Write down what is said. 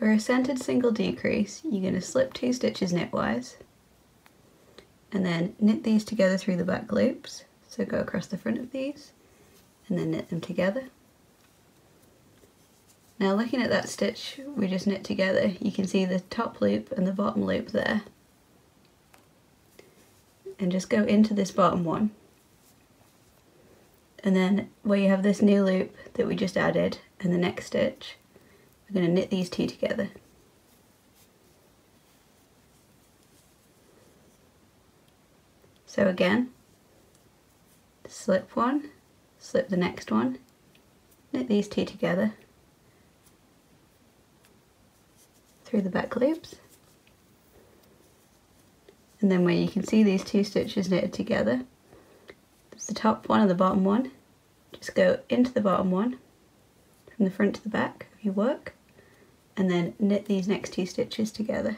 For a centered single decrease, you're going to slip 2 stitches knitwise and then knit these together through the back loops. So go across the front of these and then knit them together. Now looking at that stitch we just knit together, you can see the top loop and the bottom loop there. And just go into this bottom one. And then where you have this new loop that we just added and the next stitch, we're going to knit these 2 together. So again, slip one, slip the next one, knit these 2 together through the back loops. And then where you can see these 2 stitches knitted together, there's the top one and the bottom one. Just go into the bottom one from the front to the back of your work and then knit these next 2 stitches together.